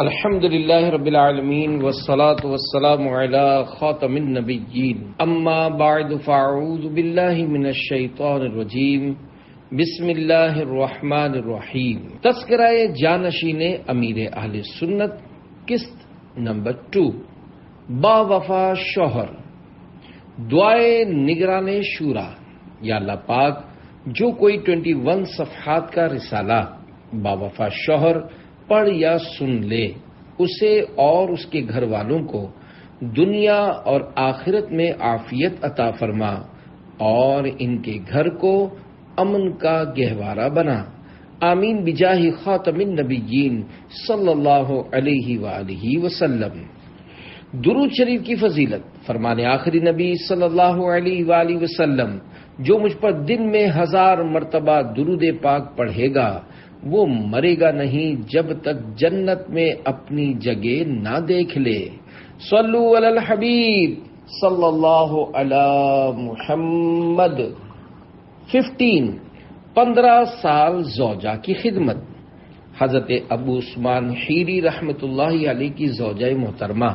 الحمد للہ رب العالمین والصلاة والسلام علی خاتم النبیین اما بعد فاعوذ باللہ من الشیطان الرجیم بسم اللہ الرحمن الرحیم۔ تذکرہ جانشین امیر اہل سنت قسط نمبر 2، با وفا شوہر، دعائے نگران شورا۔ یا اللہ پاک جو کوئی 21 صفحات کا رسالہ با وفا شوہر پڑھ یا سن لے، اسے اور اس کے گھر والوں کو دنیا اور آخرت میں عافیت عطا فرما اور ان کے گھر کو امن کا گہوارہ بنا۔ آمین بجاہ خاتم النبیین صلی اللہ علیہ وآلہ وسلم۔ درود شریف کی فضیلت، فرمان آخری نبی صلی اللہ علیہ وآلہ وسلم، جو مجھ پر دن میں 1000 مرتبہ درود پاک پڑھے گا وہ مرے گا نہیں جب تک جنت میں اپنی جگہ نہ دیکھ لے۔ صلو علی الحبیب صلی اللہ علی محمد۔ 15 سال زوجہ کی خدمت۔ حضرت ابو عثمان حیری رحمۃ اللہ علیہ کی زوجہ محترمہ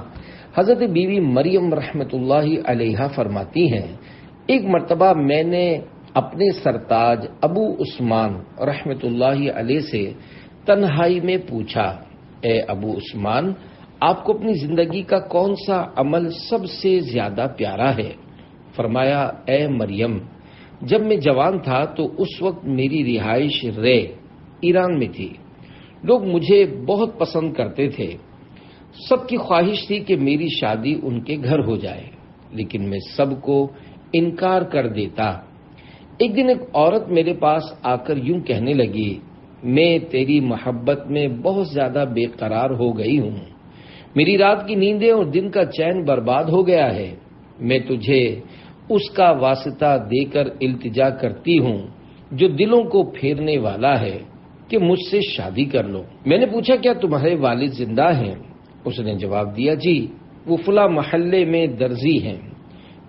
حضرت بیوی مریم رحمۃ اللہ علیہا فرماتی ہیں، ایک مرتبہ میں نے اپنے سرتاج ابو عثمان رحمۃ اللہ علیہ سے تنہائی میں پوچھا، اے ابو عثمان، آپ کو اپنی زندگی کا کون سا عمل سب سے زیادہ پیارا ہے؟ فرمایا، اے مریم، جب میں جوان تھا تو اس وقت میری رہائش رے ایران میں تھی۔ لوگ مجھے بہت پسند کرتے تھے، سب کی خواہش تھی کہ میری شادی ان کے گھر ہو جائے، لیکن میں سب کو انکار کر دیتا۔ ایک دن ایک عورت میرے پاس آ کر یوں کہنے لگی، میں تیری محبت میں بہت زیادہ بے قرار ہو گئی ہوں، میری رات کی نیندیں اور دن کا چین برباد ہو گیا ہے، میں تجھے اس کا واسطہ دے کر التجا کرتی ہوں جو دلوں کو پھیرنے والا ہے کہ مجھ سے شادی کر لو۔ میں نے پوچھا، کیا تمہارے والد زندہ ہیں؟ اس نے جواب دیا، جی، وہ فلاں محلے میں درزی ہیں۔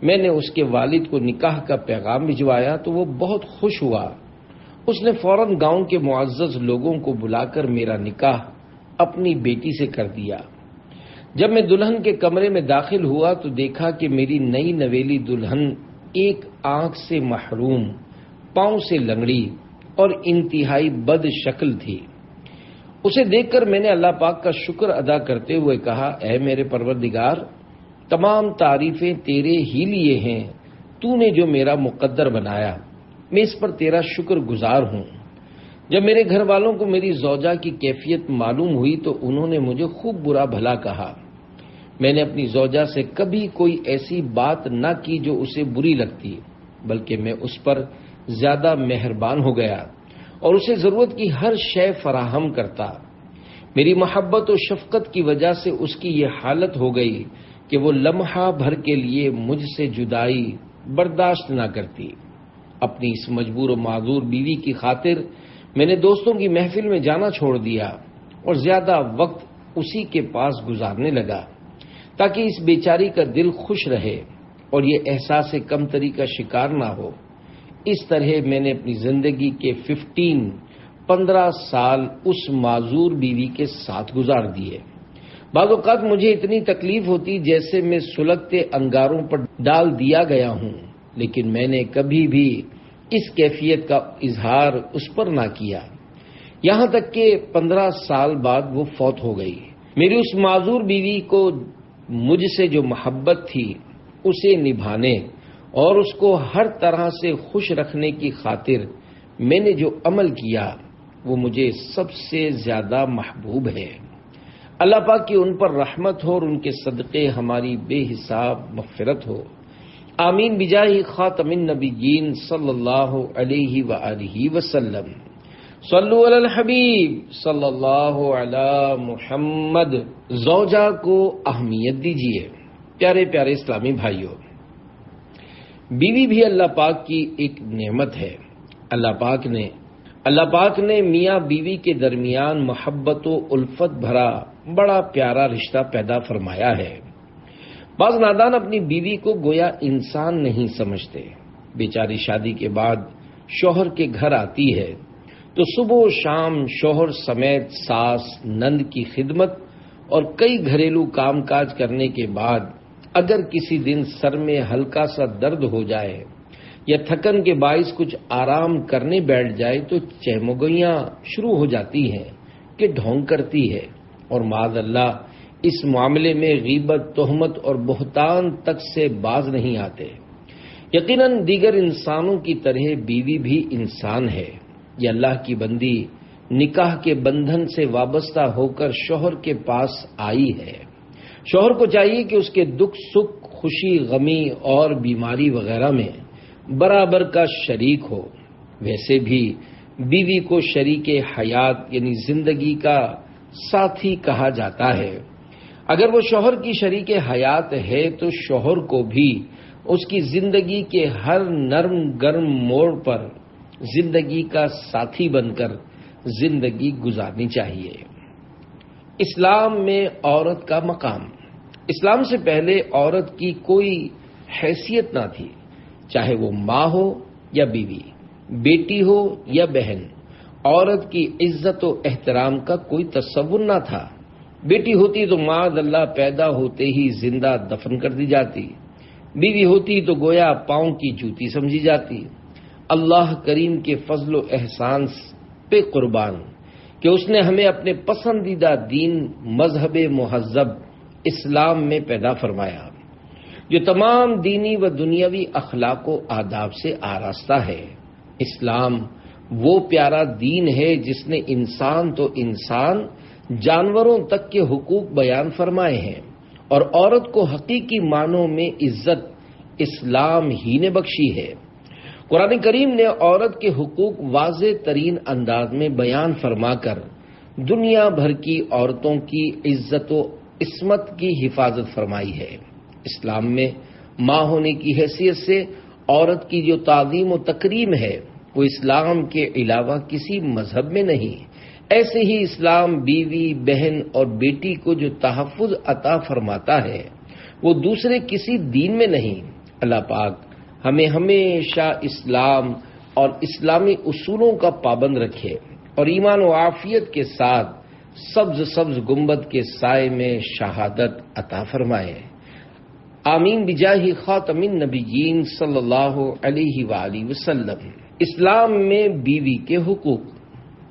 میں نے اس کے والد کو نکاح کا پیغام بھجوایا تو وہ بہت خوش ہوا۔ اس نے فوراً گاؤں کے معزز لوگوں کو بلا کر میرا نکاح اپنی بیٹی سے کر دیا۔ جب میں دلہن کے کمرے میں داخل ہوا تو دیکھا کہ میری نئی نویلی دلہن ایک آنکھ سے محروم، پاؤں سے لنگڑی اور انتہائی بد شکل تھی۔ اسے دیکھ کر میں نے اللہ پاک کا شکر ادا کرتے ہوئے کہا، اے میرے پروردگار، تمام تعریفیں تیرے ہی لیے ہیں، تو نے جو میرا مقدر بنایا، میں اس پر تیرا شکر گزار ہوں۔ جب میرے گھر والوں کو میری زوجہ کی کیفیت معلوم ہوئی تو انہوں نے مجھے خوب برا بھلا کہا۔ میں نے اپنی زوجہ سے کبھی کوئی ایسی بات نہ کی جو اسے بری لگتی، بلکہ میں اس پر زیادہ مہربان ہو گیا اور اسے ضرورت کی ہر شے فراہم کرتا۔ میری محبت و شفقت کی وجہ سے اس کی یہ حالت ہو گئی کہ وہ لمحہ بھر کے لیے مجھ سے جدائی برداشت نہ کرتی۔ اپنی اس مجبور و معذور بیوی کی خاطر میں نے دوستوں کی محفل میں جانا چھوڑ دیا اور زیادہ وقت اسی کے پاس گزارنے لگا تاکہ اس بیچاری کا دل خوش رہے اور یہ احساس کمتری کا شکار نہ ہو۔ اس طرح میں نے اپنی زندگی کے 15 سال اس معذور بیوی کے ساتھ گزار دیے۔ بعض اوقات مجھے اتنی تکلیف ہوتی جیسے میں سلگتے انگاروں پر ڈال دیا گیا ہوں، لیکن میں نے کبھی بھی اس کیفیت کا اظہار اس پر نہ کیا، یہاں تک کہ 15 سال بعد وہ فوت ہو گئی۔ میری اس معذور بیوی کو مجھ سے جو محبت تھی اسے نبھانے اور اس کو ہر طرح سے خوش رکھنے کی خاطر میں نے جو عمل کیا وہ مجھے سب سے زیادہ محبوب ہے۔ اللہ پاک کی ان پر رحمت ہو اور ان کے صدقے ہماری بے حساب مغفرت ہو۔ آمین بجاہ خاتم النبیین صلی اللہ علیہ وآلہ وسلم۔ صلو علی الحبیب صلی اللہ علی محمد۔ زوجہ کو اہمیت دیجیے۔ پیارے پیارے اسلامی بھائیوں، بیوی بھی اللہ پاک کی ایک نعمت ہے۔ اللہ پاک نے میاں بیوی کے درمیان محبت و الفت بھرا بڑا پیارا رشتہ پیدا فرمایا ہے۔ بعض نادان اپنی بیوی کو گویا انسان نہیں سمجھتے۔ بیچاری شادی کے بعد شوہر کے گھر آتی ہے تو صبح و شام شوہر سمیت ساس نند کی خدمت اور کئی گھریلو کام کاج کرنے کے بعد اگر کسی دن سر میں ہلکا سا درد ہو جائے یا تھکن کے باعث کچھ آرام کرنے بیٹھ جائے تو چہمگوئیاں شروع ہو جاتی ہیں کہ ڈھونگ کرتی ہے، اور معاذ اللہ اس معاملے میں غیبت، تہمت اور بہتان تک سے باز نہیں آتے۔ یقیناً دیگر انسانوں کی طرح بیوی بھی انسان ہے، یہ اللہ کی بندی نکاح کے بندھن سے وابستہ ہو کر شوہر کے پاس آئی ہے۔ شوہر کو چاہیے کہ اس کے دکھ سکھ، خوشی غمی اور بیماری وغیرہ میں برابر کا شریک ہو۔ ویسے بھی بیوی کو شریک حیات یعنی زندگی کا ساتھی کہا جاتا ہے۔ اگر وہ شوہر کی شریک حیات ہے تو شوہر کو بھی اس کی زندگی کے ہر نرم گرم موڑ پر زندگی کا ساتھی بن کر زندگی گزارنی چاہیے۔ اسلام میں عورت کا مقام۔ اسلام سے پہلے عورت کی کوئی حیثیت نہ تھی، چاہے وہ ماں ہو یا بیوی، بیٹی ہو یا بہن۔ عورت کی عزت و احترام کا کوئی تصور نہ تھا۔ بیٹی ہوتی تو معاذ اللہ پیدا ہوتے ہی زندہ دفن کر دی جاتی، بیوی ہوتی تو گویا پاؤں کی جوتی سمجھی جاتی۔ اللہ کریم کے فضل و احسان پہ قربان کہ اس نے ہمیں اپنے پسندیدہ دین مذہب مہذب اسلام میں پیدا فرمایا، جو تمام دینی و دنیاوی اخلاق و آداب سے آراستہ ہے۔ اسلام وہ پیارا دین ہے جس نے انسان تو انسان، جانوروں تک کے حقوق بیان فرمائے ہیں، اور عورت کو حقیقی معنوں میں عزت اسلام ہی نے بخشی ہے۔ قرآن کریم نے عورت کے حقوق واضح ترین انداز میں بیان فرما کر دنیا بھر کی عورتوں کی عزت و عصمت کی حفاظت فرمائی ہے۔ اسلام میں ماں ہونے کی حیثیت سے عورت کی جو تعظیم و تکریم ہے وہ اسلام کے علاوہ کسی مذہب میں نہیں۔ ایسے ہی اسلام بیوی، بہن اور بیٹی کو جو تحفظ عطا فرماتا ہے وہ دوسرے کسی دین میں نہیں۔ اللہ پاک ہمیں ہمیشہ اسلام اور اسلامی اصولوں کا پابند رکھے اور ایمان و عافیت کے ساتھ سبز سبز گنبد کے سائے میں شہادت عطا فرمائے۔ آمین بجاہ خاتم النبیین صلی اللہ علیہ وآلہ وسلم۔ اسلام میں بیوی کے حقوق۔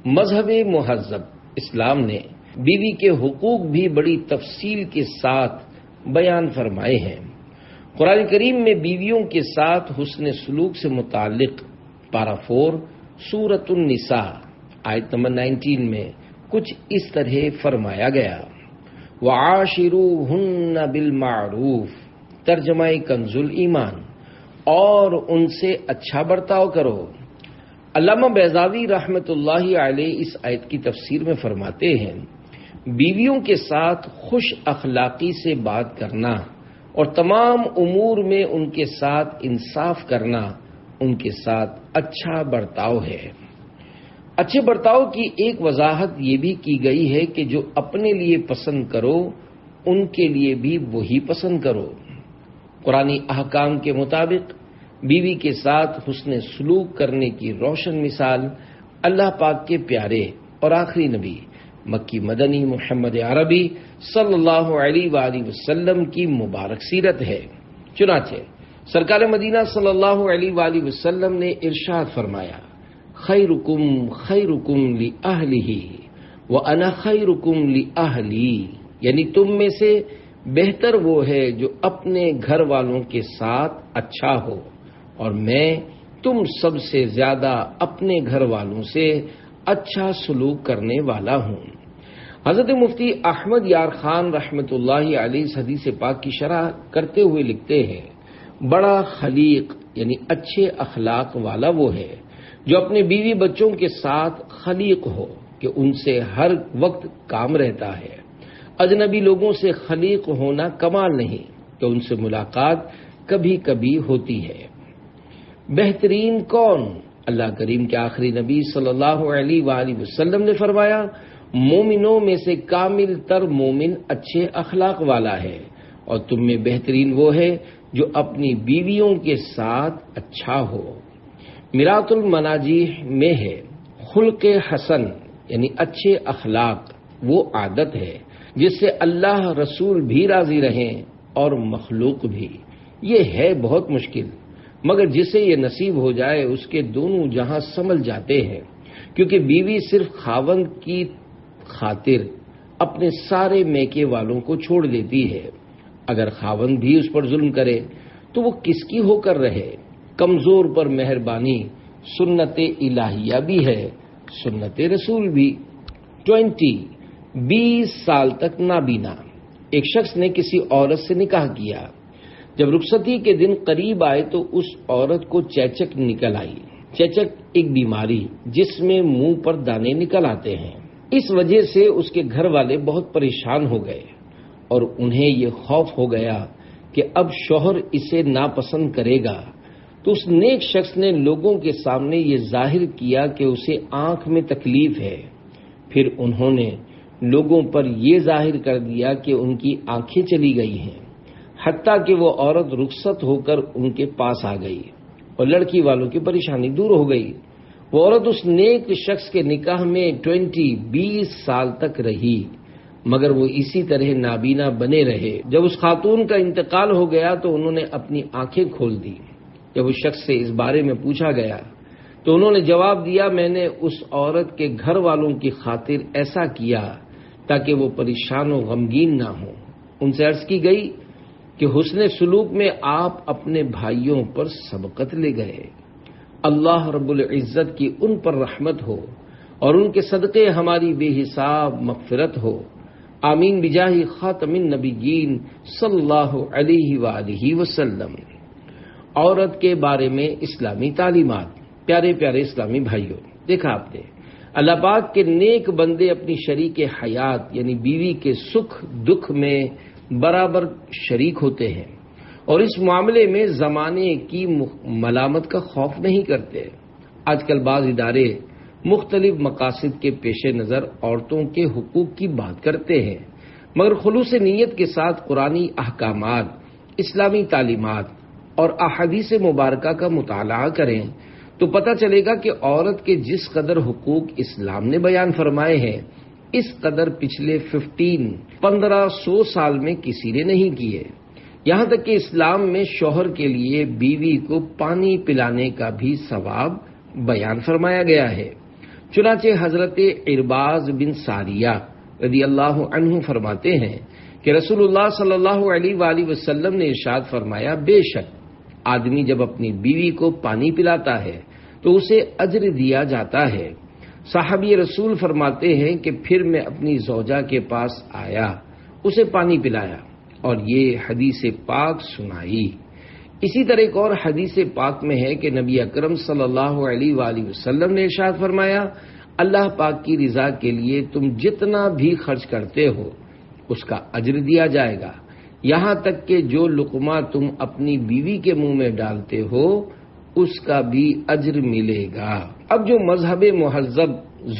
مذہب مہذب اسلام نے بیوی کے حقوق بھی بڑی تفصیل کے ساتھ بیان فرمائے ہیں۔ قرآن کریم میں بیویوں کے ساتھ حسن سلوک سے متعلق پارہ 4 سورۃ النساء آیت نمبر 19 میں کچھ اس طرح فرمایا گیا، وعاشروہن بالمعروف، ترجمہ کنز الایمان، اور ان سے اچھا برتاؤ کرو۔ علامہ بیضاوی رحمۃ اللہ علیہ اس آیت کی تفسیر میں فرماتے ہیں، بیویوں کے ساتھ خوش اخلاقی سے بات کرنا اور تمام امور میں ان کے ساتھ انصاف کرنا ان کے ساتھ اچھا برتاؤ ہے۔ اچھے برتاؤ کی ایک وضاحت یہ بھی کی گئی ہے کہ جو اپنے لیے پسند کرو ان کے لیے بھی وہی پسند کرو۔ قرآنی احکام کے مطابق بیوی کے ساتھ حسن سلوک کرنے کی روشن مثال اللہ پاک کے پیارے اور آخری نبی مکی مدنی محمد عربی صلی اللہ علیہ وآلہ وسلم کی مبارک سیرت ہے۔ چنانچہ سرکار مدینہ صلی اللہ علیہ وآلہ وسلم نے ارشاد فرمایا، خیرکم خیرکم لأہلہ وأنا خیرکم لأہلی، یعنی تم میں سے بہتر وہ ہے جو اپنے گھر والوں کے ساتھ اچھا ہو، اور میں تم سب سے زیادہ اپنے گھر والوں سے اچھا سلوک کرنے والا ہوں۔ حضرت مفتی احمد یار خان رحمۃ اللہ علیہ اس حدیث پاک کی شرح کرتے ہوئے لکھتے ہیں، بڑا خلیق یعنی اچھے اخلاق والا وہ ہے جو اپنے بیوی بچوں کے ساتھ خلیق ہو کہ ان سے ہر وقت کام رہتا ہے۔ اجنبی لوگوں سے خلیق ہونا کمال نہیں کہ ان سے ملاقات کبھی کبھی ہوتی ہے۔ بہترین کون؟ اللہ کریم کے آخری نبی صلی اللہ علیہ وآلہ وسلم نے فرمایا، مومنوں میں سے کامل تر مومن اچھے اخلاق والا ہے، اور تم میں بہترین وہ ہے جو اپنی بیویوں کے ساتھ اچھا ہو۔ میرات المناجیح میں ہے، خلق حسن یعنی اچھے اخلاق وہ عادت ہے جس سے اللہ رسول بھی راضی رہیں اور مخلوق بھی۔ یہ ہے بہت مشکل، مگر جسے یہ نصیب ہو جائے اس کے دونوں جہاں سنبھل جاتے ہیں، کیونکہ بیوی صرف خاوند کی خاطر اپنے سارے میکے والوں کو چھوڑ دیتی ہے۔ اگر خاوند بھی اس پر ظلم کرے تو وہ کس کی ہو کر رہے؟ کمزور پر مہربانی سنت الہیہ بھی ہے، سنت رسول بھی۔ 20 سال تک نابینا ایک شخص نے کسی عورت سے نکاح کیا۔ جب رخصتی کے دن قریب آئے تو اس عورت کو چیچک نکل آئی۔ چیچک ایک بیماری جس میں منہ پر دانے نکل آتے ہیں۔ اس وجہ سے اس کے گھر والے بہت پریشان ہو گئے اور انہیں یہ خوف ہو گیا کہ اب شوہر اسے ناپسند کرے گا، تو اس نیک شخص نے لوگوں کے سامنے یہ ظاہر کیا کہ اسے آنکھ میں تکلیف ہے۔ پھر انہوں نے لوگوں پر یہ ظاہر کر دیا کہ ان کی آنکھیں چلی گئی ہیں، حتیٰ کہ وہ عورت رخصت ہو کر ان کے پاس آ گئی اور لڑکی والوں کی پریشانی دور ہو گئی۔ وہ عورت اس نیک شخص کے نکاح میں 20 سال تک رہی، مگر وہ اسی طرح نابینا بنے رہے۔ جب اس خاتون کا انتقال ہو گیا تو انہوں نے اپنی آنکھیں کھول دی۔ جب اس شخص سے اس بارے میں پوچھا گیا تو انہوں نے جواب دیا، میں نے اس عورت کے گھر والوں کی خاطر ایسا کیا تاکہ وہ پریشان و غمگین نہ ہوں۔ ان سے عرض کی گئی کہ حسن سلوک میں آپ اپنے بھائیوں پر سبقت لے گئے۔ اللہ رب العزت کی ان پر رحمت ہو اور ان کے صدقے ہماری بے حساب مغفرت ہو، آمین بجاہ خاتم النبیین صلی اللہ علیہ وآلہ وسلم۔ عورت کے بارے میں اسلامی تعلیمات۔ پیارے پیارے اسلامی بھائیوں، دیکھا آپ نے اللہ پاک کے نیک بندے اپنی شریک حیات یعنی بیوی کے سکھ دکھ میں برابر شریک ہوتے ہیں اور اس معاملے میں زمانے کی ملامت کا خوف نہیں کرتے۔ آج کل بعض ادارے مختلف مقاصد کے پیش نظر عورتوں کے حقوق کی بات کرتے ہیں، مگر خلوص نیت کے ساتھ قرآنی احکامات، اسلامی تعلیمات اور احادیث مبارکہ کا مطالعہ کریں تو پتہ چلے گا کہ عورت کے جس قدر حقوق اسلام نے بیان فرمائے ہیں، اس قدر پچھلے 1500 سال میں کسی نے نہیں کیے۔ یہاں تک کہ اسلام میں شوہر کے لیے بیوی کو پانی پلانے کا بھی ثواب بیان فرمایا گیا ہے۔ چنانچہ حضرت عرباض بن ساریہ رضی اللہ عنہ فرماتے ہیں کہ رسول اللہ صلی اللہ علیہ وآلہ وسلم نے ارشاد فرمایا، بے شک آدمی جب اپنی بیوی کو پانی پلاتا ہے تو اسے اجر دیا جاتا ہے۔ صحابی رسول فرماتے ہیں کہ پھر میں اپنی زوجہ کے پاس آیا، اسے پانی پلایا اور یہ حدیث پاک سنائی۔ اسی طرح ایک اور حدیث پاک میں ہے کہ نبی اکرم صلی اللہ علیہ وآلہ وسلم نے ارشاد فرمایا، اللہ پاک کی رضا کے لیے تم جتنا بھی خرچ کرتے ہو اس کا اجر دیا جائے گا، یہاں تک کہ جو لقمہ تم اپنی بیوی کے منہ میں ڈالتے ہو اس کا بھی اجر ملے گا۔ اب جو مذہب مہذب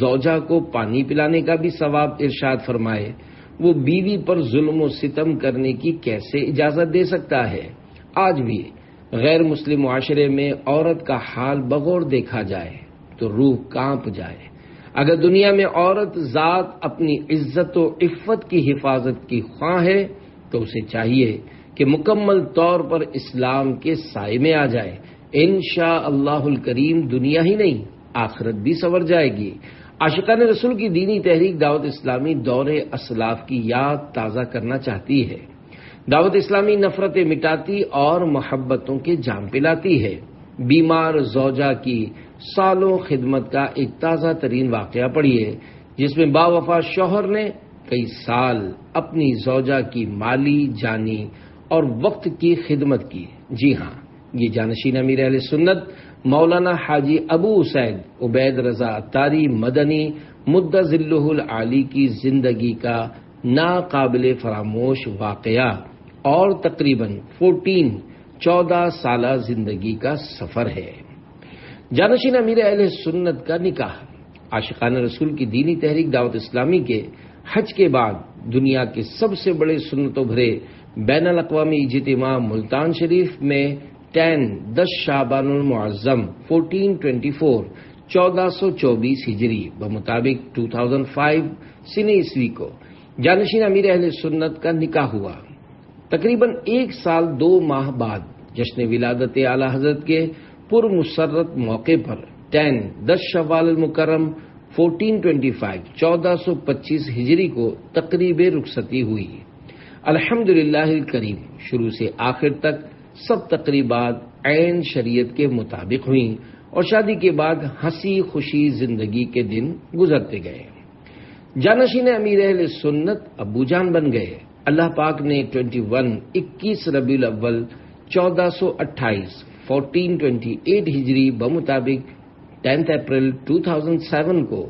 زوجہ کو پانی پلانے کا بھی ثواب ارشاد فرمائے، وہ بیوی پر ظلم و ستم کرنے کی کیسے اجازت دے سکتا ہے؟ آج بھی غیر مسلم معاشرے میں عورت کا حال بغور دیکھا جائے تو روح کانپ جائے۔ اگر دنیا میں عورت ذات اپنی عزت و عفت کی حفاظت کی خواہ ہے تو اسے چاہیے کہ مکمل طور پر اسلام کے سائے میں آ جائے۔ انشاءاللہ الکریم دنیا ہی نہیں آخرت بھی سنور جائے گی۔ عاشقان رسول کی دینی تحریک دعوت اسلامی دور اسلاف کی یاد تازہ کرنا چاہتی ہے۔ دعوت اسلامی نفرتیں مٹاتی اور محبتوں کے جام پلاتی ہے۔ بیمار زوجہ کی سالوں خدمت کا ایک تازہ ترین واقعہ پڑھیے، جس میں باوفا شوہر نے کئی سال اپنی زوجہ کی مالی، جانی اور وقت کی خدمت کی۔ جی ہاں، یہ جانشین امیر اہل سنت مولانا حاجی ابو اسید عبید رضا اتاری مدنی مدہ ظلہ العالی کی زندگی کا ناقابل فراموش واقعہ اور تقریباً 14 سالہ زندگی کا سفر ہے۔ جانشین امیر اہل سنت کا نکاح عاشقان رسول کی دینی تحریک دعوت اسلامی کے حج کے بعد دنیا کے سب سے بڑے سنتوں بھرے بین الاقوامی اجتماع ملتان شریف میں 10 شعبان المعظم 1424 ہجری بمطابق 2005 سنہ عیسوی کو جانشین امیر اہل سنت کا نکاح ہوا۔ تقریباً 1 سال 2 ماہ بعد جشن ولادت اعلی حضرت کے پرمسرت موقع پر 10 شوال المکرم 1425 ہجری کو تقریب رخصتی ہوئی۔ الحمدللہ الکریم شروع سے آخر تک سب تقریبات عین شریعت کے مطابق ہوئیں اور شادی کے بعد ہنسی خوشی زندگی کے دن گزرتے گئے۔ جانشین امیر اہل سنت ابو جان بن گئے۔ اللہ پاک نے 21 ربیع الاول 1428 ہجری بمطابق 10 اپریل 2007 کو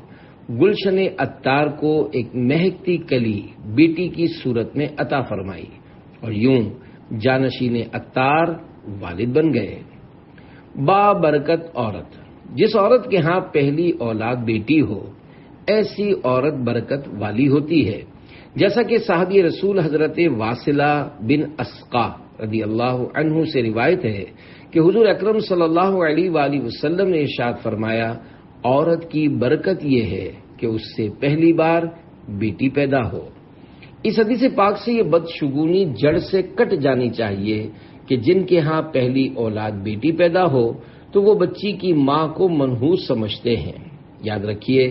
گلشن عطار کو ایک مہکتی کلی بیٹی کی صورت میں عطا فرمائی اور یوں جانشین عطار والد بن گئے۔ بابرکت عورت، جس عورت کے ہاں پہلی اولاد بیٹی ہو ایسی عورت برکت والی ہوتی ہے، جیسا کہ صحابی رسول حضرت واصلہ بن اسقا رضی اللہ عنہ سے روایت ہے کہ حضور اکرم صلی اللہ علیہ وآلہ وسلم نے ارشاد فرمایا، عورت کی برکت یہ ہے کہ اس سے پہلی بار بیٹی پیدا ہو۔ اس حدیث پاک سے یہ بدشگونی جڑ سے کٹ جانی چاہیے کہ جن کے ہاں پہلی اولاد بیٹی پیدا ہو تو وہ بچی کی ماں کو منحوس سمجھتے ہیں۔ یاد رکھیے،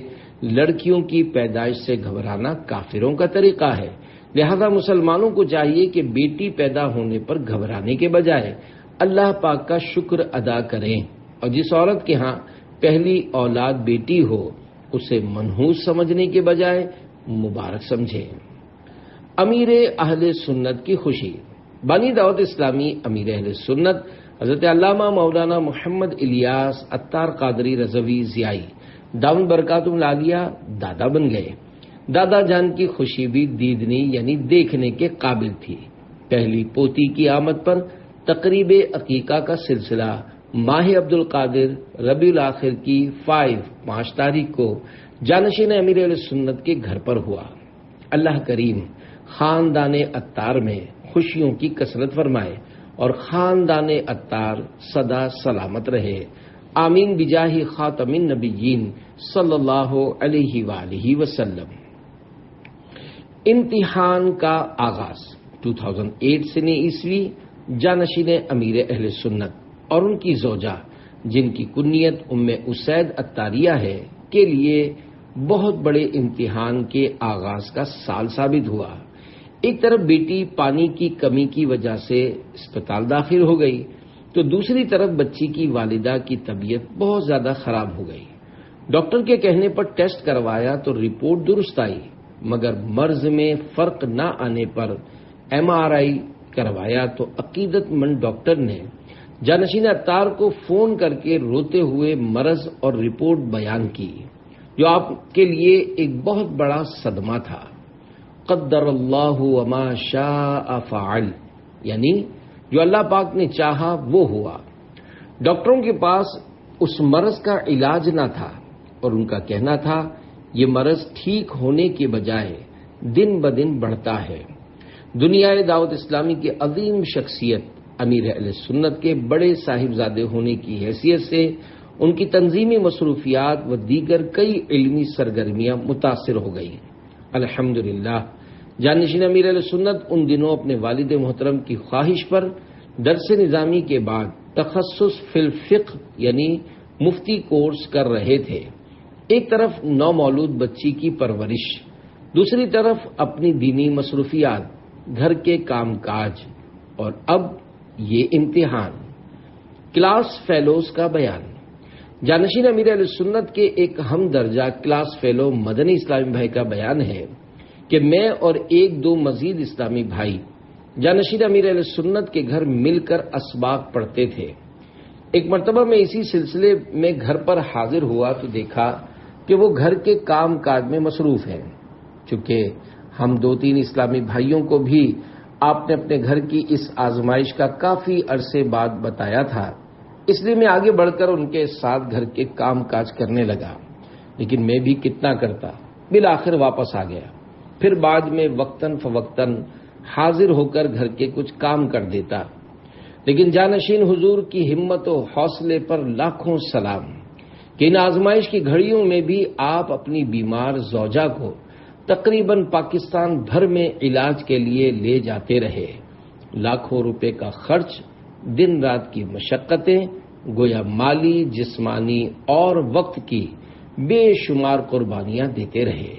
لڑکیوں کی پیدائش سے گھبرانا کافروں کا طریقہ ہے، لہذا مسلمانوں کو چاہیے کہ بیٹی پیدا ہونے پر گھبرانے کے بجائے اللہ پاک کا شکر ادا کریں اور جس عورت کے ہاں پہلی اولاد بیٹی ہو اسے منحوس سمجھنے کے بجائے مبارک سمجھیں۔ امیر اہل سنت کی خوشی۔ بانی دعوت اسلامی امیر اہل سنت حضرت علامہ مولانا محمد الیاس عطار قادری رضوی ضیائی دامن برکاتہم العالیہ دادا بن گئے۔ دادا جان کی خوشی بھی دیدنی یعنی دیکھنے کے قابل تھی۔ پہلی پوتی کی آمد پر تقریب عقیقہ کا سلسلہ ماہ عبد القادر ربیع الاخر کی 5 تاریخ کو جانشین امیر اہل سنت کے گھر پر ہوا۔ اللہ کریم خاندان عطار میں خوشیوں کی کثرت فرمائے اور خاندان عطار سدا سلامت رہے، آمین بجاہ خاتم النبیین صلی اللہ علیہ وآلہ وسلم۔ امتحان کا آغاز 2008 سنی عیسوی جانشین امیر اہل سنت اور ان کی زوجہ جن کی کنیت ام اسید عطاریہ ہے کے لیے بہت بڑے امتحان کے آغاز کا سال ثابت ہوا۔ ایک طرف بیٹی پانی کی کمی کی وجہ سے اسپتال داخل ہو گئی تو دوسری طرف بچی کی والدہ کی طبیعت بہت زیادہ خراب ہو گئی۔ ڈاکٹر کے کہنے پر ٹیسٹ کروایا تو رپورٹ درست آئی، مگر مرض میں فرق نہ آنے پر MRI کروایا تو عقیدت مند ڈاکٹر نے جانشین عطار کو فون کر کے روتے ہوئے مرض اور رپورٹ بیان کی، جو آپ کے لیے ایک بہت بڑا صدمہ تھا۔ قدر اللہ وما شاء فعل، یعنی جو اللہ پاک نے چاہا وہ ہوا۔ ڈاکٹروں کے پاس اس مرض کا علاج نہ تھا اور ان کا کہنا تھا یہ مرض ٹھیک ہونے کے بجائے دن بدن بڑھتا ہے۔ دنیا دعوت اسلامی کی عظیم شخصیت امیر اہل سنت کے بڑے صاحبزادے ہونے کی حیثیت سے ان کی تنظیمی مصروفیات و دیگر کئی علمی سرگرمیاں متاثر ہو گئیں۔ الحمدللہ جانشین امیر اہل سنت ان دنوں اپنے والد محترم کی خواہش پر درس نظامی کے بعد تخصص فی الفقہ یعنی مفتی کورس کر رہے تھے۔ ایک طرف نومولود بچی کی پرورش، دوسری طرف اپنی دینی مصروفیات، گھر کے کام کاج اور اب یہ امتحان۔ کلاس فیلوز کا بیان۔ جانشین امیر اہل سنت کے ایک ہم درجہ کلاس فیلو مدنی اسلامی بھائی کا بیان ہے کہ میں اور 1-2 مزید اسلامی بھائی جانشین امیر اہل سنت کے گھر مل کر اسباق پڑھتے تھے۔ ایک مرتبہ میں اسی سلسلے میں گھر پر حاضر ہوا تو دیکھا کہ وہ گھر کے کام کاج میں مصروف ہیں۔ چونکہ ہم 2-3 اسلامی بھائیوں کو بھی آپ نے اپنے گھر کی اس آزمائش کا کافی عرصے بعد بتایا تھا، اس لیے میں آگے بڑھ کر ان کے ساتھ گھر کے کام کاج کرنے لگا، لیکن میں بھی کتنا کرتا، بالآخر واپس آ گیا۔ پھر بعد میں وقتاً فوقتاً حاضر ہو کر گھر کے کچھ کام کر دیتا، لیکن جانشین حضور کی ہمت و حوصلے پر لاکھوں سلام کہ ان آزمائش کی گھڑیوں میں بھی آپ اپنی بیمار زوجہ کو تقریباً پاکستان بھر میں علاج کے لیے لے جاتے رہے۔ لاکھوں روپے کا خرچ، دن رات کی مشقتیں، گویا مالی، جسمانی اور وقت کی بے شمار قربانیاں دیتے رہے۔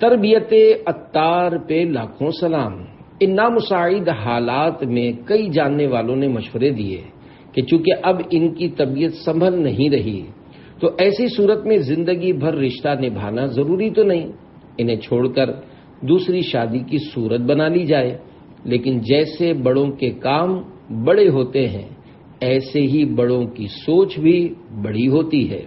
تربیت عطار پہ لاکھوں سلام۔ ان نامساعد حالات میں کئی جاننے والوں نے مشورے دیے کہ چونکہ اب ان کی طبیعت سنبھل نہیں رہی تو ایسی صورت میں زندگی بھر رشتہ نبھانا ضروری تو نہیں، انہیں چھوڑ کر دوسری شادی کی صورت بنا لی جائے۔ لیکن جیسے بڑوں کے کام بڑے ہوتے ہیں ایسے ہی بڑوں کی سوچ بھی بڑی ہوتی ہے۔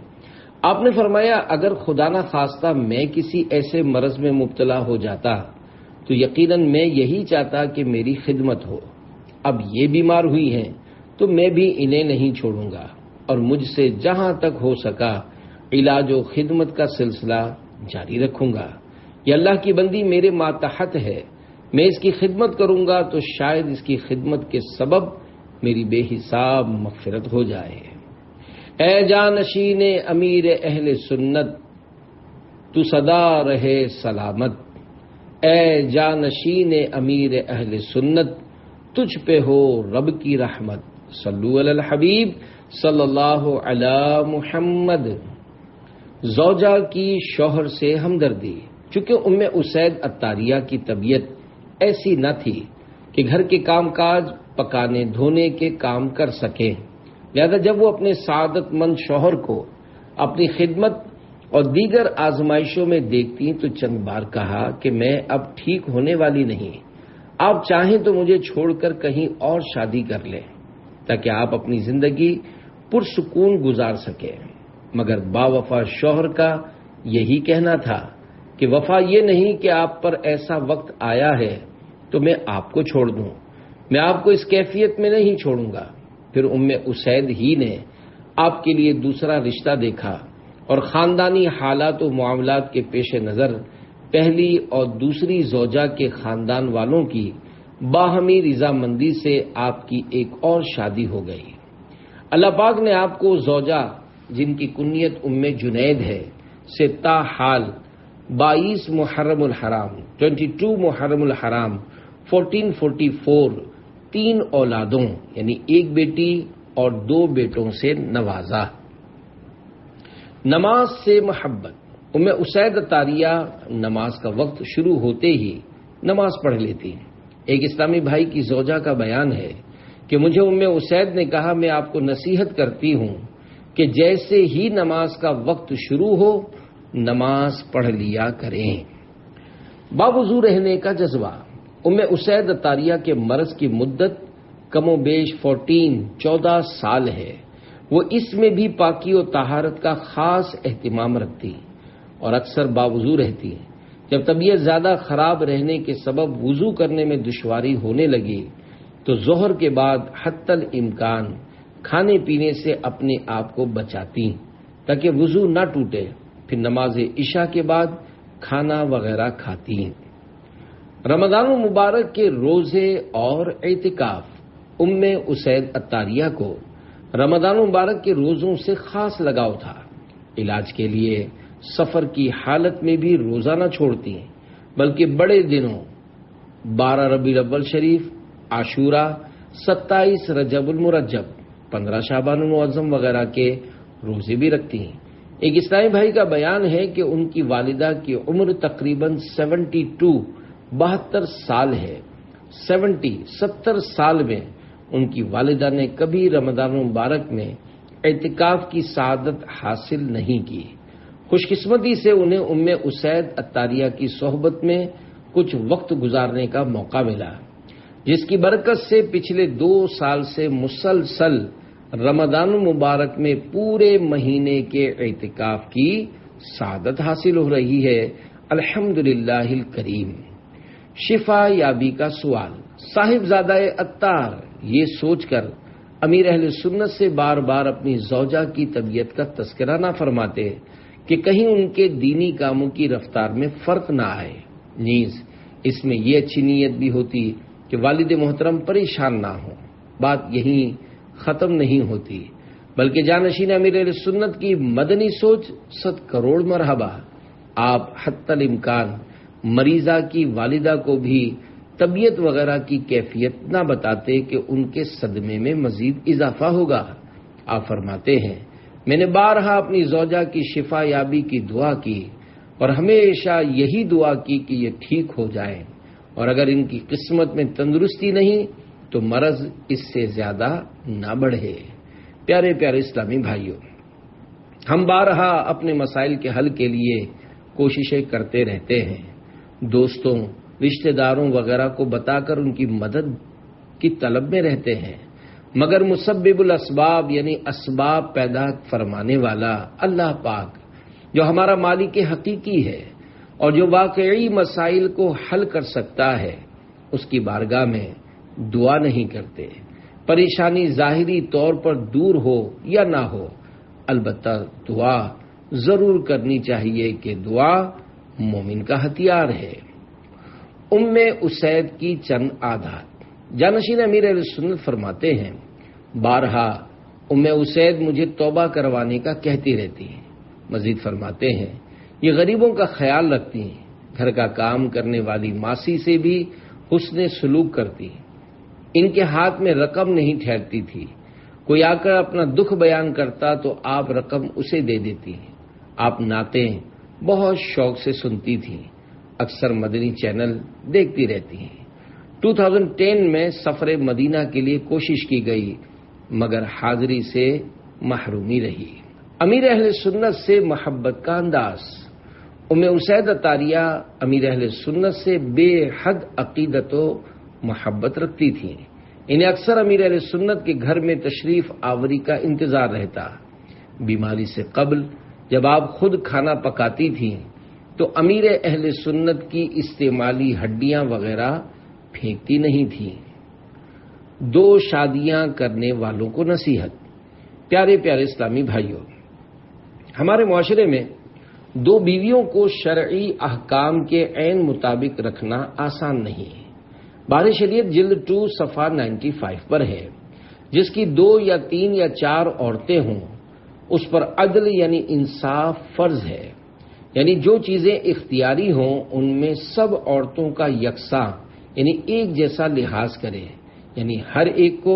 آپ نے فرمایا اگر خدا نہ خواستہ میں کسی ایسے مرض میں مبتلا ہو جاتا تو یقیناً میں یہی چاہتا کہ میری خدمت ہو۔ اب یہ بیمار ہوئی ہیں تو میں بھی انہیں نہیں چھوڑوں گا اور مجھ سے جہاں تک ہو سکا علاج و خدمت کا سلسلہ جاری رکھوں گا۔ یہ اللہ کی بندی میرے ماتحت ہے، میں اس کی خدمت کروں گا تو شاید اس کی خدمت کے سبب میری بے حساب مغفرت ہو جائے۔ اے جانشین امیر اہل سنت تو سدا رہے سلامت، اے جانشین امیر اہل سنت تجھ پہ ہو رب کی رحمت، صلو علی الحبیب صلی اللہ علی محمد۔ زوجہ کی شوہر سے ہمدردی۔ چونکہ ام اسید عطاریہ کی طبیعت ایسی نہ تھی کہ گھر کے کام کاج، پکانے دھونے کے کام کر سکیں، لہذا جب وہ اپنے سعادت مند شوہر کو اپنی خدمت اور دیگر آزمائشوں میں دیکھتی تو چند بار کہا کہ میں اب ٹھیک ہونے والی نہیں، آپ چاہیں تو مجھے چھوڑ کر کہیں اور شادی کر لیں تاکہ آپ اپنی زندگی پرسکون گزار سکیں۔ مگر باوفا شوہر کا یہی کہنا تھا کہ وفا یہ نہیں کہ آپ پر ایسا وقت آیا ہے تو میں آپ کو چھوڑ دوں، میں آپ کو اس کیفیت میں نہیں چھوڑوں گا۔ پھر ام اسید ہی نے آپ کے لیے دوسرا رشتہ دیکھا اور خاندانی حالات و معاملات کے پیش نظر پہلی اور دوسری زوجہ کے خاندان والوں کی باہمی رضامندی سے آپ کی ایک اور شادی ہو گئی۔ اللہ پاک نے آپ کو زوجہ جن کی کنیت ام جنید ہے سے تاحال 22 محرم الحرام 22 محرم الحرام 1444 3 اولادوں یعنی ایک بیٹی اور 2 بیٹوں سے نوازا۔ نماز سے محبت۔ ام اسید عطاریہ نماز کا وقت شروع ہوتے ہی نماز پڑھ لیتی۔ ایک اسلامی بھائی کی زوجہ کا بیان ہے کہ مجھے ام اسید نے کہا میں آپ کو نصیحت کرتی ہوں کہ جیسے ہی نماز کا وقت شروع ہو نماز پڑھ لیا کریں۔ باوضو رہنے کا جذبہ۔ ام اسید عطاریہ کے مرض کی مدت کم و بیش 14 سال ہے۔ وہ اس میں بھی پاکی و طہارت کا خاص اہتمام رکھتی اور اکثر باوضو رہتی۔ جب طبیعت زیادہ خراب رہنے کے سبب وضو کرنے میں دشواری ہونے لگی تو ظہر کے بعد حتی الامکان کھانے پینے سے اپنے آپ کو بچاتی تاکہ وضو نہ ٹوٹے، پھر نماز عشاء کے بعد کھانا وغیرہ کھاتی۔ رمضان المبارک کے روزے اور اعتکاف۔ ام اسید عطاریہ کو رمضان المبارک کے روزوں سے خاص لگاؤ تھا۔ علاج کے لیے سفر کی حالت میں بھی روزہ نہ چھوڑتی بلکہ بڑے دنوں 12 ربیع الاول شریف، عاشورہ، 27 رجب المرجب، 15 شعبان المعظم وغیرہ کے روزے بھی رکھتی ہیں۔ ایک اسلامی بھائی کا بیان ہے کہ ان کی والدہ کی عمر تقریباً 72 سال ہے۔ 70 سال میں ان کی والدہ نے کبھی رمضان المبارک میں اعتکاف کی سعادت حاصل نہیں کی۔ خوش قسمتی سے انہیں ام اسید عطاریہ کی صحبت میں کچھ وقت گزارنے کا موقع ملا، جس کی برکت سے پچھلے 2 سال سے مسلسل رمضان المبارک میں پورے مہینے کے اعتکاف کی سعادت حاصل ہو رہی ہے۔ الحمدللہ الکریم۔ شفا یابی کا سوال۔ صاحبزادہ عطار یہ سوچ کر امیر اہل سنت سے بار بار اپنی زوجہ کی طبیعت کا تذکرہ نہ فرماتے کہ کہیں ان کے دینی کاموں کی رفتار میں فرق نہ آئے، نیز اس میں یہ اچھی نیت بھی ہوتی کہ والد محترم پریشان نہ ہوں۔ بات یہیں ختم نہیں ہوتی بلکہ جانشین امیر اہل سنت کی مدنی سوچ 100 کروڑ مرحبا، آپ حتی الامکان مریضہ کی والدہ کو بھی طبیعت وغیرہ کی کیفیت نہ بتاتے کہ ان کے صدمے میں مزید اضافہ ہوگا۔ آپ فرماتے ہیں میں نے بارہا اپنی زوجہ کی شفا یابی کی دعا کی اور ہمیشہ یہی دعا کی کہ یہ ٹھیک ہو جائیں، اور اگر ان کی قسمت میں تندرستی نہیں تو مرض اس سے زیادہ نہ بڑھے۔ پیارے پیارے اسلامی بھائیوں، ہم بارہا اپنے مسائل کے حل کے لیے کوششیں کرتے رہتے ہیں، دوستوں رشتہ داروں وغیرہ کو بتا کر ان کی مدد کی طلب میں رہتے ہیں، مگر مسبب الاسباب یعنی اسباب پیدا فرمانے والا اللہ پاک جو ہمارا مالک حقیقی ہے اور جو واقعی مسائل کو حل کر سکتا ہے، اس کی بارگاہ میں دعا نہیں کرتے۔ پریشانی ظاہری طور پر دور ہو یا نہ ہو، البتہ دعا ضرور کرنی چاہیے کہ دعا مومن کا ہتھیار ہے۔ ام اسید کی چند عادات۔ جانشین امیر اہل سنت فرماتے ہیں بارہا ام اسید مجھے توبہ کروانے کا کہتی رہتی ہیں۔ مزید فرماتے ہیں یہ غریبوں کا خیال رکھتی ہیں، گھر کا کام کرنے والی ماسی سے بھی حسن سلوک کرتی ہیں، ان کے ہاتھ میں رقم نہیں ٹھہرتی تھی، کوئی آ کر اپنا دکھ بیان کرتا تو آپ رقم اسے دے دیتی ہیں۔ آپ نعتیں بہت شوق سے سنتی تھیں، اکثر مدنی چینل دیکھتی رہتی ہیں۔ 2010 میں سفر مدینہ کے لیے کوشش کی گئی مگر حاضری سے محرومی رہی۔ امیر اہل سنت سے محبت کا انداز۔ ام اسید عطاریہ امیر اہل سنت سے بے حد عقیدت و محبت رکھتی تھیں، انہیں اکثر امیر اہل سنت کے گھر میں تشریف آوری کا انتظار رہتا۔ بیماری سے قبل جب آپ خود کھانا پکاتی تھیں تو امیر اہل سنت کی استعمالی ہڈیاں وغیرہ پھینکتی نہیں تھیں۔ 2 شادیاں کرنے والوں کو نصیحت۔ پیارے پیارے اسلامی بھائیوں، ہمارے معاشرے میں 2 بیویوں کو شرعی احکام کے عین مطابق رکھنا آسان نہیں ہے۔ بار شریعت جلد 2 صفحہ 95 پر ہے، جس کی 2 یا 3 یا 4 عورتیں ہوں اس پر عدل یعنی انصاف فرض ہے، یعنی جو چیزیں اختیاری ہوں ان میں سب عورتوں کا یکساں یعنی ایک جیسا لحاظ کرے، یعنی ہر ایک کو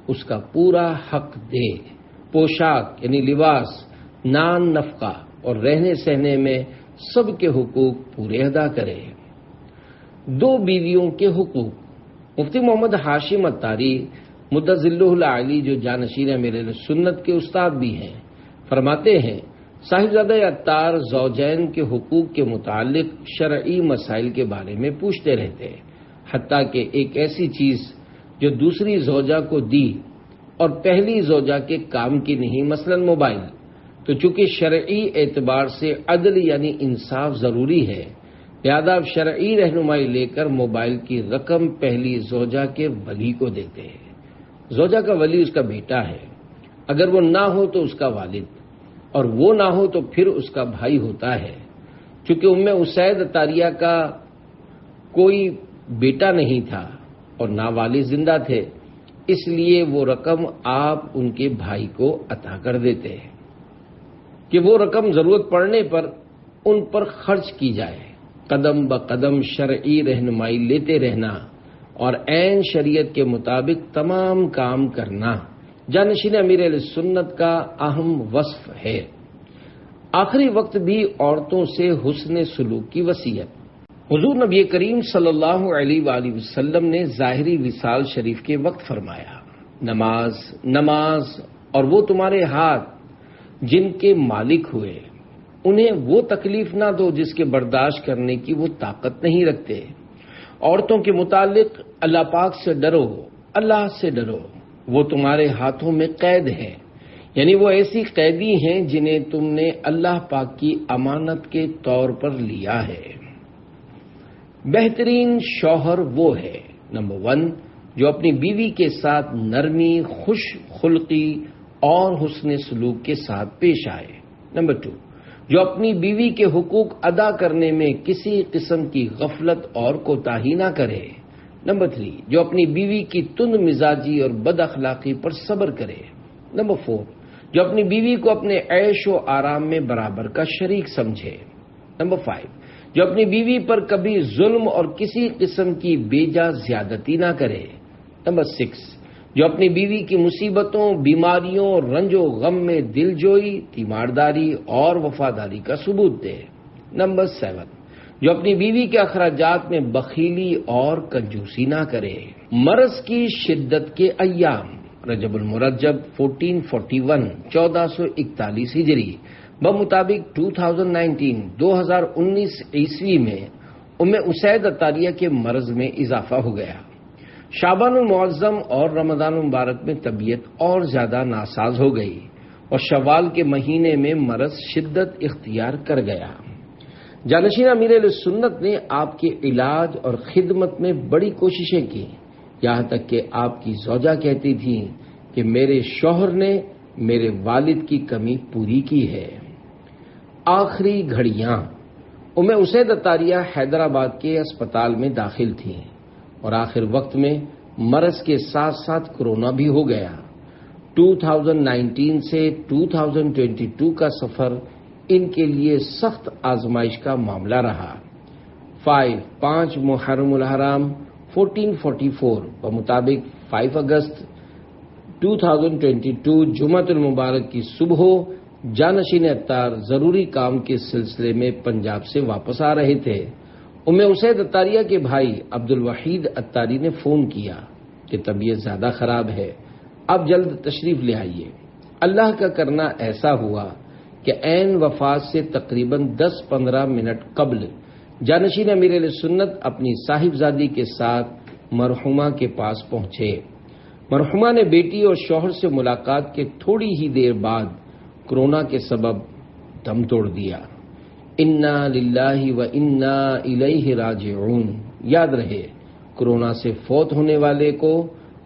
اس کا پورا حق دے۔ پوشاک یعنی لباس، نان نفقہ اور رہنے سہنے میں سب کے حقوق پورے ادا کرے۔ 2 بیویوں کے حقوق۔ مفتی محمد ہاشم عطاری مدظلہ العالی جو جانشین امیر اہل سنت کے استاد بھی ہیں، فرماتے ہیں صاحبزادہ عطار زوجین کے حقوق کے متعلق شرعی مسائل کے بارے میں پوچھتے رہتے ہیں، حتیٰ کہ ایک ایسی چیز جو دوسری زوجہ کو دی اور پہلی زوجہ کے کام کی نہیں، مثلا موبائل، تو چونکہ شرعی اعتبار سے عدل یعنی انصاف ضروری ہے، لہذا اب شرعی رہنمائی لے کر موبائل کی رقم پہلی زوجہ کے ولی کو دیتے ہیں۔ زوجہ کا ولی اس کا بیٹا ہے، اگر وہ نہ ہو تو اس کا والد، اور وہ نہ ہو تو پھر اس کا بھائی ہوتا ہے۔ چونکہ ام اسید عطاریہ کا کوئی بیٹا نہیں تھا اور نہ والد زندہ تھے، اس لیے وہ رقم آپ ان کے بھائی کو عطا کر دیتے ہیں کہ وہ رقم ضرورت پڑنے پر ان پر خرچ کی جائے۔ قدم بقدم شرعی رہنمائی لیتے رہنا اور عین شریعت کے مطابق تمام کام کرنا جانشین امیر اہل سنت کا اہم وصف ہے۔ آخری وقت بھی عورتوں سے حسن سلوک کی وصیت۔ حضور نبی کریم صلی اللہ علیہ وآلہ وسلم نے ظاہری وصال شریف کے وقت فرمایا، نماز نماز اور وہ تمہارے ہاتھ جن کے مالک ہوئے انہیں وہ تکلیف نہ دو جس کے برداشت کرنے کی وہ طاقت نہیں رکھتے۔ عورتوں کے متعلق اللہ پاک سے ڈرو، اللہ سے ڈرو، وہ تمہارے ہاتھوں میں قید ہے، یعنی وہ ایسی قیدی ہیں جنہیں تم نے اللہ پاک کی امانت کے طور پر لیا ہے۔ بہترین شوہر وہ ہے، نمبر 1 جو اپنی بیوی کے ساتھ نرمی، خوش خلقی اور حسن سلوک کے ساتھ پیش آئے۔ نمبر 2 جو اپنی بیوی کے حقوق ادا کرنے میں کسی قسم کی غفلت اور کوتاہی نہ کرے۔ نمبر 3 جو اپنی بیوی کی تند مزاجی اور بد اخلاقی پر صبر کرے۔ نمبر 4 جو اپنی بیوی کو اپنے عیش و آرام میں برابر کا شریک سمجھے۔ نمبر 5، جو اپنی بیوی پر کبھی ظلم اور کسی قسم کی بیجا زیادتی نہ کرے۔ نمبر 6، جو اپنی بیوی کی مصیبتوں، بیماریوں، رنج و غم میں دل جوئی، تیمارداری اور وفاداری کا ثبوت دے۔ نمبر 7، جو اپنی بیوی کے اخراجات میں بخیلی اور کنجوسی نہ کرے۔ مرض کی شدت کے ایام، رجب المرجب 1441 1441 ہجری بمطابق 2019 عیسوی میں ام اسید عطاریہ کے مرض میں اضافہ ہو گیا۔ شعبان المعظم اور رمضان المبارک میں طبیعت اور زیادہ ناساز ہو گئی اور شوال کے مہینے میں مرض شدت اختیار کر گیا۔ جانشین امیر اہل سنت نے آپ کے علاج اور خدمت میں بڑی کوششیں کی، یہاں تک کہ آپ کی زوجہ کہتی تھی کہ میرے شوہر نے میرے والد کی کمی پوری کی ہے۔ آخری گھڑیاں، ام اسید عطاریہ حیدرآباد کے اسپتال میں داخل تھیں اور آخر وقت میں مرض کے ساتھ ساتھ کورونا بھی ہو گیا۔ 2019 سے 2022 کا سفر ان کے لیے سخت آزمائش کا معاملہ رہا۔ 5 محرم الحرام 1444 بمطابق 5 اگست 2022 جمعۃ المبارک کی صبح جانشین عطار ضروری کام کے سلسلے میں پنجاب سے واپس آ رہے تھے۔ ام اسید عطاریہ کے بھائی عبد الوحید عطاری نے فون کیا کہ طبیعت زیادہ خراب ہے، اب جلد تشریف لے آئیے۔ اللہ کا کرنا ایسا ہوا کہ عین وفات سے تقریباً 10-15 منٹ قبل جانشین امیر اہل سنت اپنی صاحبزادی کے ساتھ مرحومہ کے پاس پہنچے۔ مرحومہ نے بیٹی اور شوہر سے ملاقات کے تھوڑی ہی دیر بعد کورونا کے سبب دم توڑ دیا۔ انا للہ و انا الیہ راجعون۔ یاد رہے، کورونا سے فوت ہونے والے کو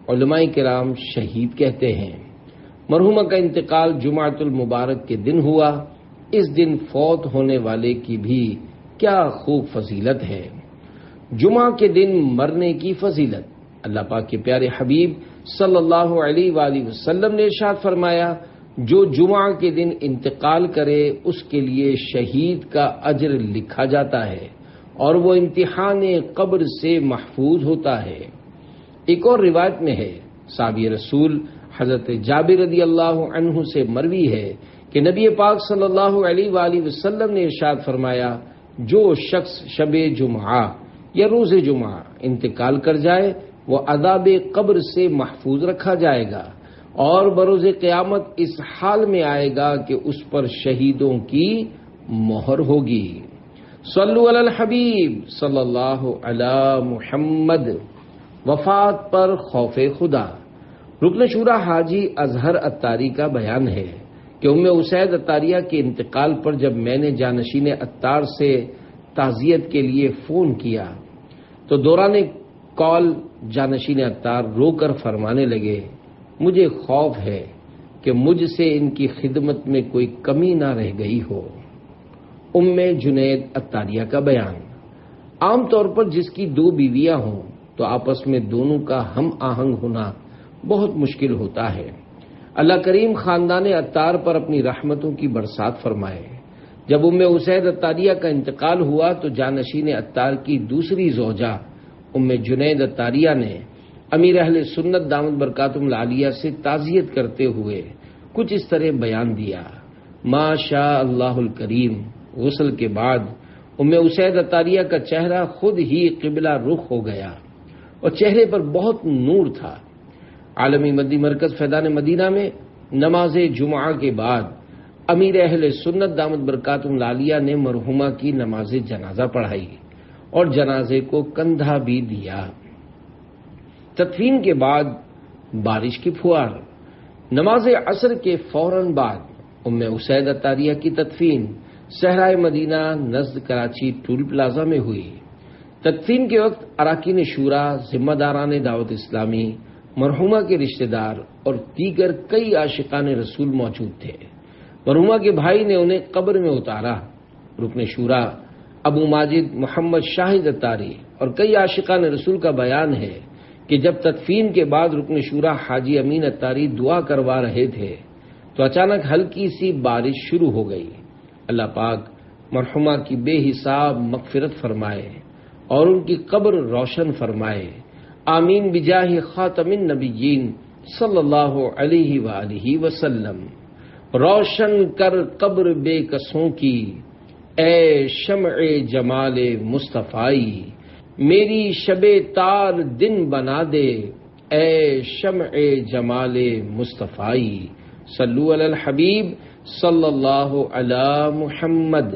علماء کرام شہید کہتے ہیں۔ مرحومہ کا انتقال جمعۃ المبارک کے دن ہوا۔ اس دن فوت ہونے والے کی بھی کیا خوب فضیلت ہے۔ جمعہ کے دن مرنے کی فضیلت، اللہ پاک کے پیارے حبیب صلی اللہ علیہ وآلہ وسلم نے ارشاد فرمایا، جو جمعہ کے دن انتقال کرے اس کے لیے شہید کا اجر لکھا جاتا ہے اور وہ امتحان قبر سے محفوظ ہوتا ہے۔ ایک اور روایت میں ہے، صحابی رسول حضرت جابر رضی اللہ عنہ سے مروی ہے کہ نبی پاک صلی اللہ علیہ وآلہ وسلم نے ارشاد فرمایا، جو شخص شب جمعہ یا روز جمعہ انتقال کر جائے وہ عذاب قبر سے محفوظ رکھا جائے گا اور بروز قیامت اس حال میں آئے گا کہ اس پر شہیدوں کی مہر ہوگی۔ صلو علی الحبیب صلی اللہ علی محمد۔ وفات پر خوف خدا، رکن شورا حاجی اظہر عطاری کا بیان ہے کہ ام اسید عطاریہ کے انتقال پر جب میں نے جانشین عطار سے تعزیت کے لیے فون کیا تو دوران کال جانشین عطار رو کر فرمانے لگے، مجھے خوف ہے کہ مجھ سے ان کی خدمت میں کوئی کمی نہ رہ گئی ہو۔ ام جنید عطاریہ کا بیان، عام طور پر جس کی 2 بیویاں ہوں تو آپس میں دونوں کا ہم آہنگ ہونا بہت مشکل ہوتا ہے۔ اللہ کریم خاندان عطار پر اپنی رحمتوں کی برسات فرمائے۔ جب ام اسید عطاریہ کا انتقال ہوا تو جانشین عطار کی دوسری زوجہ ام جنید عطاریہ نے امیر اہل سنت دامت برکاتہم العالیہ سے تعزیت کرتے ہوئے کچھ اس طرح بیان دیا، ما شاء اللہ الکریم۔ غسل کے بعد ام اسید عطاریہ کا چہرہ خود ہی قبلہ رخ ہو گیا اور چہرے پر بہت نور تھا۔ عالمی مدی مرکز فیضان مدینہ میں نماز جمعہ کے بعد امیر اہل سنت دامت برکاتہم العالیہ نے مرحومہ کی نماز جنازہ پڑھائی اور جنازے کو کندھا بھی دیا۔ تدفین کے بعد بارش کی پھوار، نماز عصر کے فوراً بعد ام اسید عطاریہ کی تدفین صحرائے مدینہ نزد کراچی ٹول پلازا میں ہوئی۔ تدفین کے وقت اراکین شورا، ذمہ داران دعوت اسلامی، مرحومہ کے رشتہ دار اور دیگر کئی عاشقان رسول موجود تھے۔ مرحومہ کے بھائی نے انہیں قبر میں اتارا۔ رکن شورا ابو ماجد محمد شاہد عطاری اور کئی عاشقان رسول کا بیان ہے کہ جب تدفین کے بعد رکن شورا حاجی امین عطاری دعا کروا رہے تھے تو اچانک ہلکی سی بارش شروع ہو گئی۔ اللہ پاک مرحومہ کی بے حساب مغفرت فرمائے اور ان کی قبر روشن فرمائے. آمین بجاہ خاتم النبیین صلی اللہ علیہ وآلہ وسلم. روشن کر قبر بے کسوں کی اے شمع جمال مصطفی. میری شب تار دن بنا دے اے شمع جمال مصطفی. صلو علی الحبیب صلی اللہ علی محمد.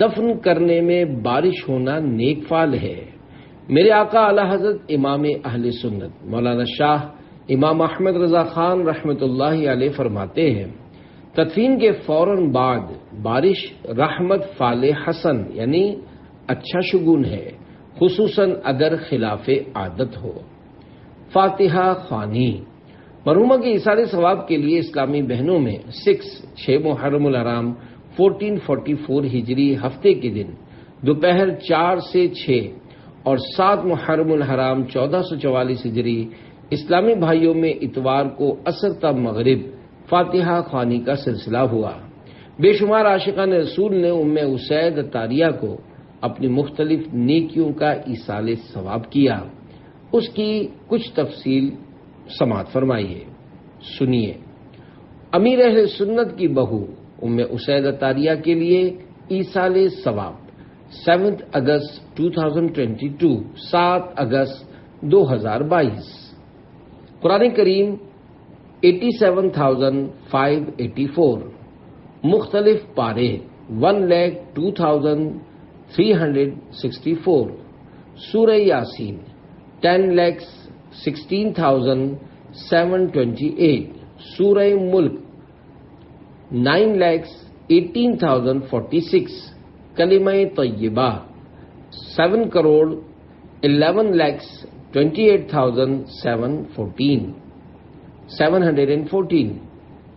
دفن کرنے میں بارش ہونا نیک فعل ہے. میرے آقا اعلی حضرت امام اہل سنت مولانا شاہ امام احمد رضا خان رحمۃ اللہ علیہ فرماتے ہیں تدفین کے فوراً بعد بارش رحمت فعل حسن یعنی اچھا شگون ہے، خصوصاً اگر خلاف عادت ہو. فاتحہ خوانی. مرحومہ کے ایثار ثواب کے لیے اسلامی بہنوں میں 6 محرم الحرام 1444 ہجری ہفتے کے دن دوپہر 4 سے 6 اور 7 محرم الحرام 1444 ہجری اسلامی بھائیوں میں اتوار کو عصر تا مغرب فاتحہ خوانی کا سلسلہ ہوا. بے شمار عاشقان رسول نے ام اسید طاریہ کو اپنی مختلف نیکیوں کا ایصال ثواب کیا. اس کی کچھ تفصیل سماعت فرمائیے، سنیے. امیر اہل سنت کی بہو ام اسید طاریہ کے لیے ایصال ثواب 7 اگست 2022 7 اگست 2022. قرآن کریم 87,584 مختلف پارے 1,02,364. سورہ یاسین 10,16,728. سورہ ملک 9,18,046. کلمہ طیبہ 7,11,28,714.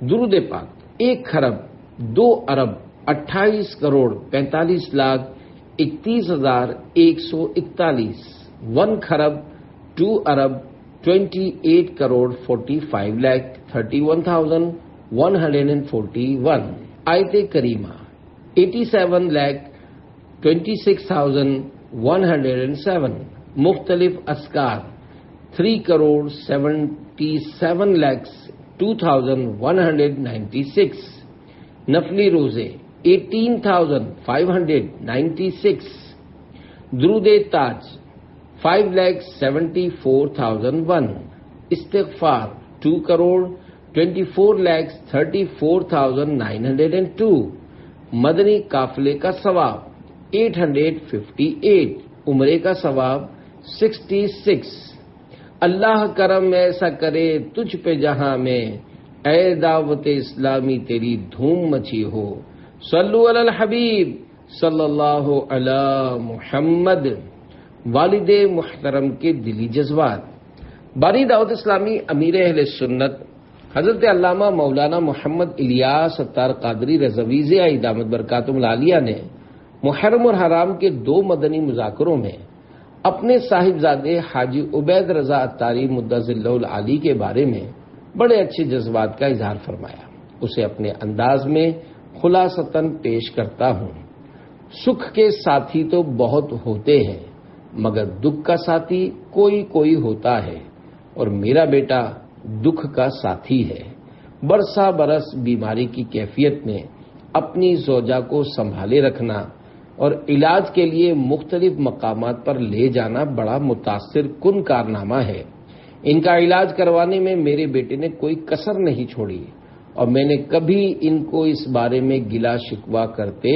درود پاک 1,02,28,45,31,31,141. 1,28,45,31,141. آیت کریمہ 87,26,107. مختلف اذکار 3,77,02,196. نفلی روزے 18,596. درود تاج 5,74,001. استغفار 2,24,34,902. مدنی قافلے کا ثواب 858. عمرے کا ثواب 66. اللہ کرم ایسا کرے تجھ پہ جہاں میں اے دعوت اسلامی تیری دھوم مچی ہو. صلو علی الحبیب صلی اللہ علی محمد. والد محترم کے دلی جذبات. بانی دعوت اسلامی امیر اہل سنت حضرت علامہ مولانا محمد الیاس ستار قادری رضوی دامت برکاتہم العالیہ نے محرم الحرام کے 2 مدنی مذاکروں میں اپنے صاحبزادے حاجی عبید رضا عطاری مدظلہ العالی کے بارے میں بڑے اچھے جذبات کا اظہار فرمایا. اسے اپنے انداز میں خلاصتاً پیش کرتا ہوں. سکھ کے ساتھی تو بہت ہوتے ہیں مگر دکھ کا ساتھی کوئی کوئی ہوتا ہے، اور میرا بیٹا دکھ کا ساتھی ہے. برسا برس بیماری کی کیفیت میں اپنی زوجہ کو سنبھالے رکھنا اور علاج کے لیے مختلف مقامات پر لے جانا بڑا متاثر کن کارنامہ ہے. ان کا علاج کروانے میں میرے بیٹے نے کوئی کسر نہیں چھوڑی اور میں نے کبھی ان کو اس بارے میں گلا شکوہ کرتے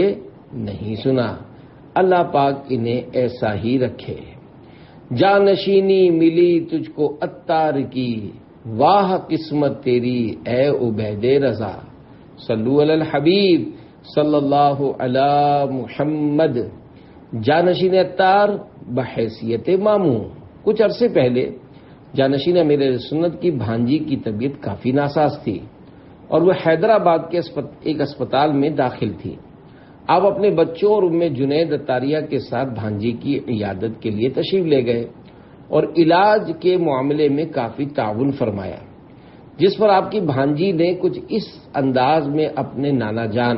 نہیں سنا. اللہ پاک انہیں ایسا ہی رکھے. جانشینی ملی تجھ کو عطار کی، واہ قسمت تیری اے عبید رضا. صلو علی الحبیب صلی اللہ علی محمد. جانشین عطار بحیثیت ماموں. کچھ عرصے پہلے جانشین امیر سنت کی بھانجی کی طبیعت کافی ناساز تھی اور وہ حیدرآباد کے ایک اسپتال میں داخل تھی. آپ اپنے بچوں اور ام جنید عطاریہ کے ساتھ بھانجی کی عیادت کے لیے تشریف لے گئے اور علاج کے معاملے میں کافی تعاون فرمایا، جس پر آپ کی بھانجی نے کچھ اس انداز میں اپنے نانا جان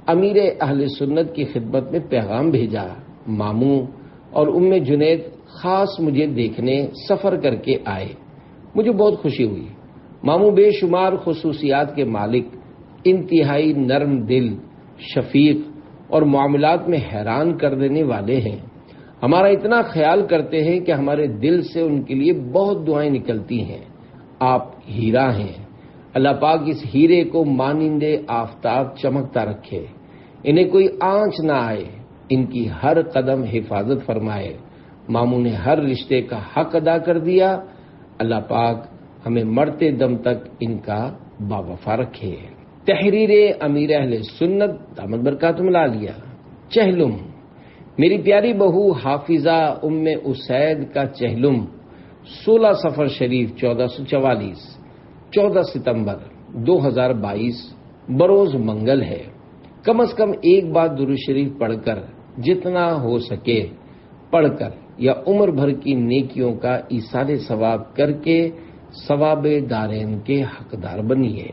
امیر اہل سنت کی خدمت میں پیغام بھیجا۔ ماموں اور جنید خاص مجھے دیکھنے سفر کر کے آئے، مجھے بہت خوشی ہوئی۔ ماموں بے شمار خصوصیات کے مالک، انتہائی نرم دل، شفیق اور معاملات میں حیران کر دینے والے ہیں۔ ہمارا اتنا خیال کرتے ہیں کہ ہمارے دل سے ان کے لیے بہت دعائیں نکلتی ہیں۔ آپ ہیرا ہیں، اللہ پاک اس ہیرے کو مانند آفتاب چمکتا رکھے، انہیں کوئی آنچ نہ آئے، ان کی ہر قدم حفاظت فرمائے۔ ماموں نے ہر رشتے کا حق ادا کر دیا، اللہ پاک ہمیں مرتے دم تک ان کا باوفا رکھے۔ تحریر امیر اہل سنت دامت برکاتہم العالیہ۔ چہلم، میری پیاری بہو حافظہ اسید کا چہلم 16 صفر شریف 1444 14 ستمبر 2022 بروز منگل ہے۔ کم از کم ایک بار درود شریف پڑھ کر، جتنا ہو سکے پڑھ کر، یا عمر بھر کی نیکیوں کا ایصال ثواب کر کے ثواب دارین کے حقدار بنیے۔